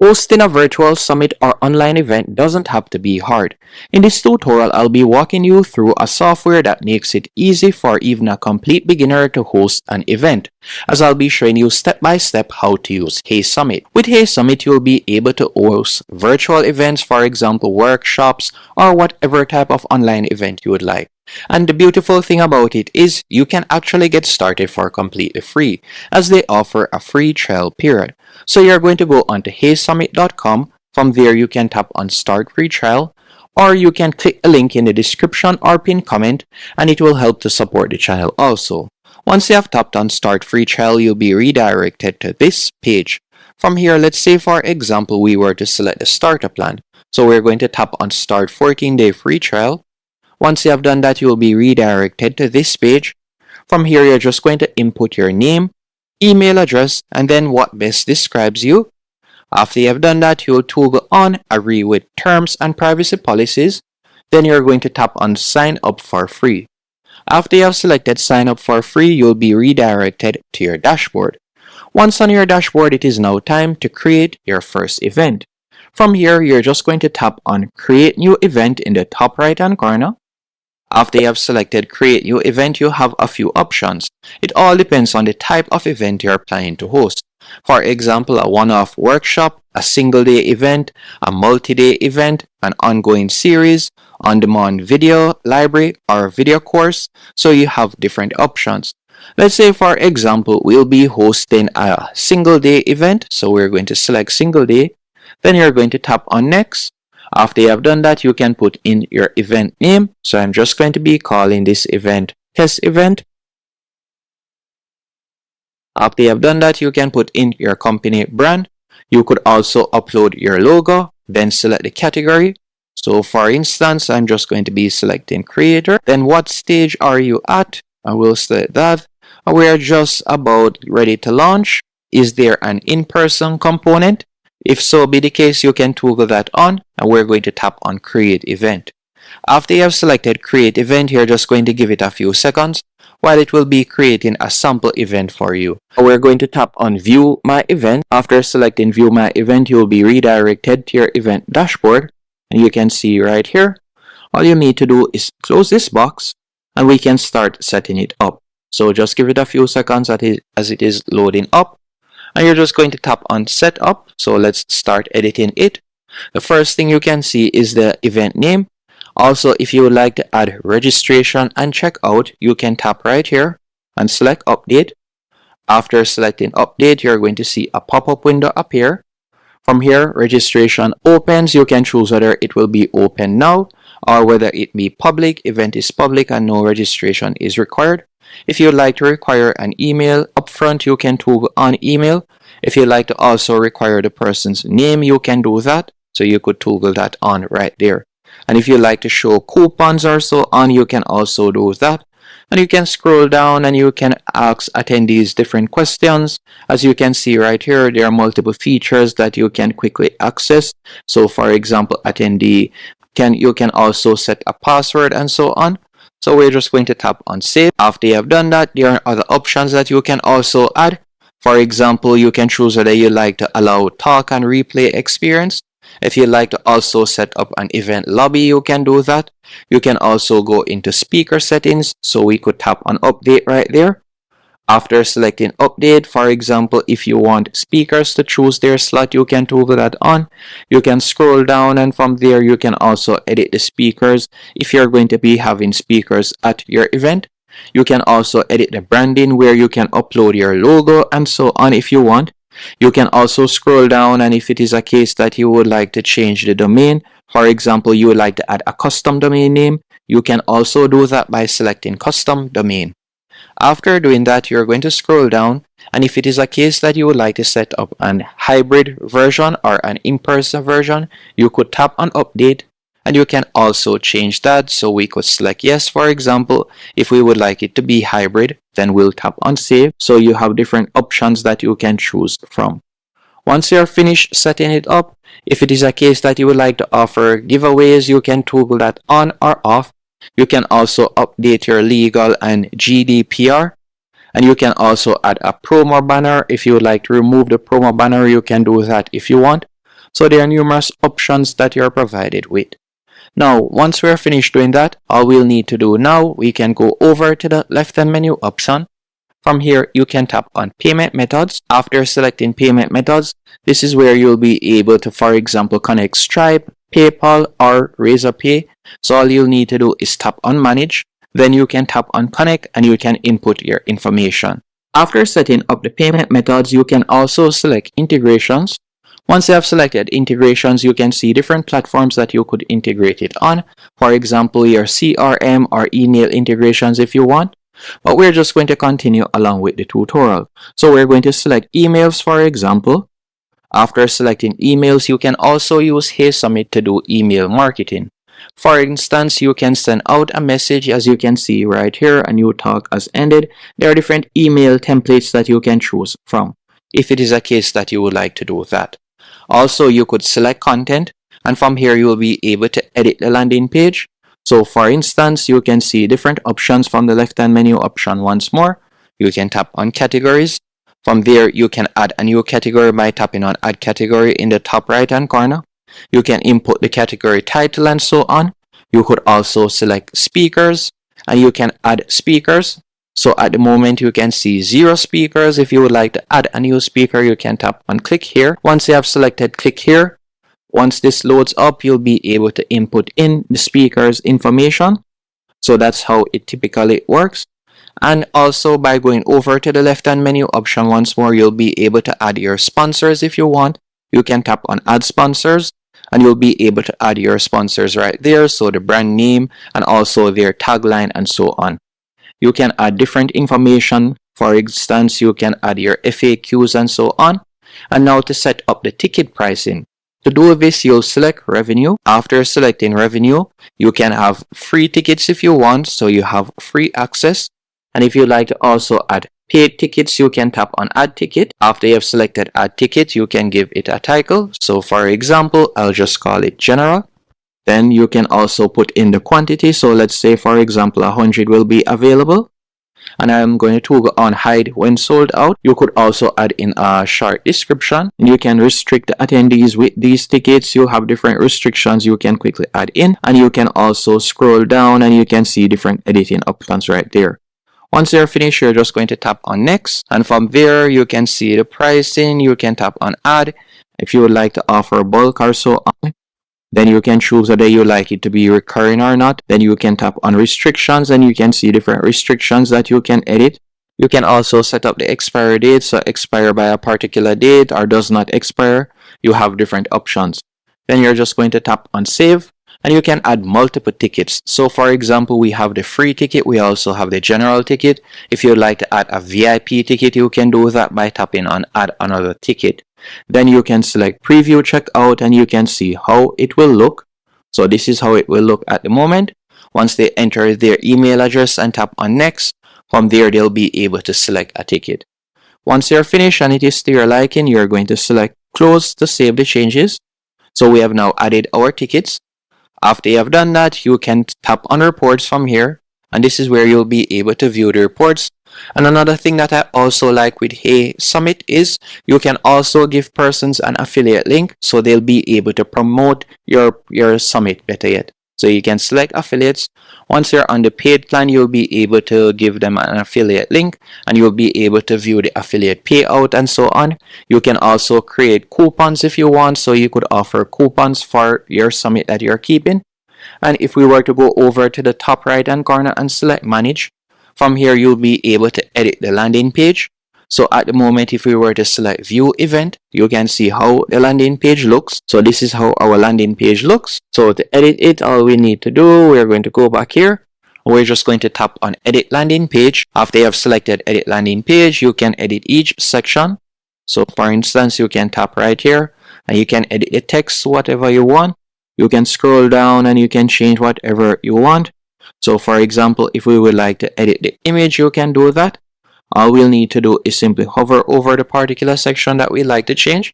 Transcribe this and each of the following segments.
Hosting a virtual summit or online event doesn't have to be hard. In this tutorial, I'll be walking you through a software that makes it easy for even a complete beginner to host an event, as I'll be showing you step by step how to use Heysummit. With Heysummit, you'll be able to host virtual events, for example, workshops or whatever type of online event you would like. And the beautiful thing about it is you can actually get started for completely free, as they offer a free trial period. So you're going to go onto heysummit.com. From there you can tap on start free trial, or you can click a link in the description or pinned comment, and it will help to support the channel also. Once you have tapped on start free trial, you'll be redirected to this page. From here, let's say for example we were to select the starter plan. So we're going to tap on start 14-day free trial. Once you have done that, you will be redirected to this page. From here, you're just going to input your name, email address, and then what best describes you. After you have done that, you'll toggle on agree with terms and privacy policies. Then you're going to tap on sign up for free. After you have selected sign up for free, you'll be redirected to your dashboard. Once on your dashboard, it is now time to create your first event. From here, you're just going to tap on create new event in the top right hand corner. After you have selected create new event, you have a few options. It all depends on the type of event you're planning to host. For example, a one-off workshop, a single-day event, a multi-day event, an ongoing series, on-demand video library, or video course. So you have different options. Let's say, for example, we'll be hosting a single-day event. So we're going to select single day. Then you're going to tap on next. After you have done that, you can put in your event name. So I'm just going to be calling this event test event. After you have done that, you can put in your company brand. You could also upload your logo, then select the category. So for instance, I'm just going to be selecting creator. Then what stage are you at? I will select that. We are just about ready to launch. Is there an in-person component? If so be the case, you can toggle that on, and we're going to tap on create event. After you have selected create event, you're just going to give it a few seconds while it will be creating a sample event for you. We're going to tap on view my event. After selecting view my event, you will be redirected to your event dashboard, and you can see right here. All you need to do is close this box and we can start setting it up. So just give it a few seconds as it is loading up. And you're just going to tap on setup. So let's start editing it. The first thing you can see is the event name. Also, if you would like to add registration and checkout, you can tap right here and select update. After selecting update, you're going to see a pop-up window appear. From here, registration opens. You can choose whether it will be open now or whether it be public. Event is public and no registration is required. If you'd like to require an email upfront, you can toggle on email. If you'd like to also require the person's name, you can do that. So you could toggle that on right there. And if you'd like to show coupons or so on, you can also do that. And you can scroll down and you can ask attendees different questions. As you can see right here, there are multiple features that you can quickly access. So for example, attendee you can also set a password and so on. So we're just going to tap on save. After you have done that, there are other options that you can also add. For example, you can choose whether you like to allow talk and replay experience. If you like to also set up an event lobby, you can do that. You can also go into speaker settings. So we could tap on update right there. After selecting update, for example, if you want speakers to choose their slot, you can toggle that on. You can scroll down and from there you can also edit the speakers if you're going to be having speakers at your event. You can also edit the branding where you can upload your logo and so on if you want. You can also scroll down, and if it is a case that you would like to change the domain, for example, you would like to add a custom domain name, you can also do that by selecting custom domain. After doing that, you're going to scroll down, and if it is a case that you would like to set up an hybrid version or an in-person version, you could tap on update, and you can also change that. So we could select yes, for example. If we would like it to be hybrid, then we'll tap on save. So you have different options that you can choose from. Once you're finished setting it up, if it is a case that you would like to offer giveaways, you can toggle that on or off. You can also update your legal and GDPR, and you can also add a promo banner. If you would like to remove the promo banner, you can do that if you want. So there are numerous options that you're provided with. Now, once we're finished doing that, all we'll need to do now, we can go over to the left-hand menu option. From here, you can tap on payment methods. After selecting payment methods, this is where you'll be able to, for example, connect Stripe, PayPal, or Razorpay. So all you'll need to do is tap on manage. Then you can tap on connect and you can input your information. After setting up the payment methods, you can also select integrations. Once you have selected integrations, you can see different platforms that you could integrate it on. For example, your CRM or email integrations if you want. But we're just going to continue along with the tutorial. So we're going to select emails, for example. After selecting emails, you can also use Heysummit to do email marketing. For instance, you can send out a message, as you can see right here, a new talk has ended. There are different email templates that you can choose from, if it is a case that you would like to do that. Also, you could select content, and from here you will be able to edit the landing page. So for instance, you can see different options from the left-hand menu option once more. You can tap on categories. From there, you can add a new category by tapping on add category in the top right-hand corner. You can input the category title and so on. You could also select speakers and you can add speakers. So at the moment you can see 0 speakers. If you would like to add a new speaker, you can tap on click here. Once you have selected click here, once this loads up, you'll be able to input in the speaker's information. So that's how it typically works. And also by going over to the left-hand menu option once more, you'll be able to add your sponsors if you want. You can tap on add sponsors and you'll be able to add your sponsors right there. So the brand name and also their tagline and so on. You can add different information. For instance, you can add your FAQs and so on. And now to set up the ticket pricing. To do this, you'll select revenue. After selecting revenue, you can have free tickets if you want. So you have free access. And if you'd like to also add paid tickets, you can tap on add ticket. After you have selected add ticket, you can give it a title. So for example, I'll just call it general. Then you can also put in the quantity. So let's say, for example, 100 will be available. And I'm going to toggle on hide when sold out. You could also add in a short description. And you can restrict the attendees with these tickets. You have different restrictions you can quickly add in. And you can also scroll down and you can see different editing options right there. Once you're finished, you're just going to tap on next. And from there, you can see the pricing. You can tap on add. If you would like to offer bulk or so on, then you can choose whether you like it to be recurring or not. Then you can tap on restrictions and you can see different restrictions that you can edit. You can also set up the expiry date, so expire by a particular date or does not expire. You have different options. Then you're just going to tap on save and you can add multiple tickets. So for example, we have the free ticket. We also have the general ticket. If you'd like to add a VIP ticket, you can do that by tapping on add another ticket. Then you can select preview checkout and you can see how it will look. So this is how it will look at the moment. Once they enter their email address and tap on next, from there they'll be able to select a ticket. Once you're finished and it is to your liking, you're going to select close to save the changes. So we have now added our tickets. After you have done that, you can tap on reports from here. And this is where you'll be able to view the reports. And another thing that I also like with Heysummit is you can also give persons an affiliate link so they'll be able to promote your summit better yet. So you can select affiliates. Once you're on the paid plan, you'll be able to give them an affiliate link and you'll be able to view the affiliate payout and so on. You can also create coupons if you want, so you could offer coupons for your summit that you're keeping. And if we were to go over to the top right hand corner and select manage, from here you'll be able to edit the landing page. So at the moment, if we were to select view event, you can see how the landing page looks. So this is how our landing page looks. So to edit it, all we need to do, we're going to go back here. We're just going to tap on edit landing page. After you have selected edit landing page, you can edit each section. So for instance, you can tap right here and you can edit the text whatever you want. You can scroll down and you can change whatever you want. So for example, if we would like to edit the image, you can do that. All we'll need to do is simply hover over the particular section that we like to change.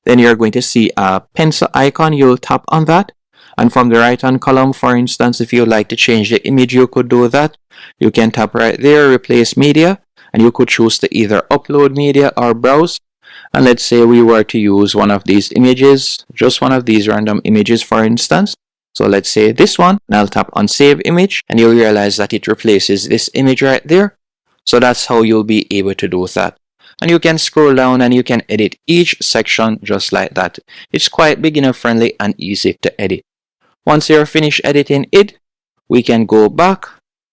Then you're going to see a pencil icon. You'll tap on that. And from the right hand column, for instance, if you like to change the image, you could do that. You can tap right there, replace media, and you could choose to either upload media or browse. And let's say we were to use one of these images, just one of these random images for instance. So let's say this one, and I'll tap on save image, and you'll realize that it replaces this image right there. So that's how you'll be able to do that. And you can scroll down and you can edit each section just like that. It's quite beginner friendly and easy to edit. Once you're finished editing it, we can go back.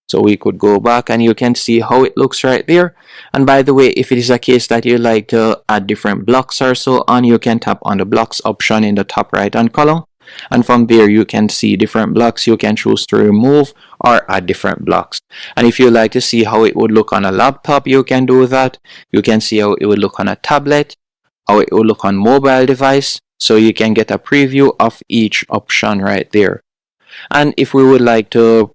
So we could go back and you can see how it looks right there. And by the way, if it is a case that you like to add different blocks or so on, you can tap on the blocks option in the top right hand column. And from there you can see different blocks. You can choose to remove or add different blocks. And if you like to see how it would look on a laptop, you can do that. You can see how it would look on a tablet, how it would look on mobile device. So you can get a preview of each option right there. And if we would like to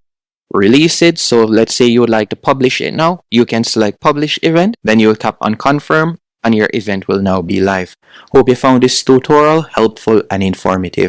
release it, so let's say you would like to publish it now, you can select publish event, then you'll tap on confirm and your event will now be live. Hope you found this tutorial helpful and informative.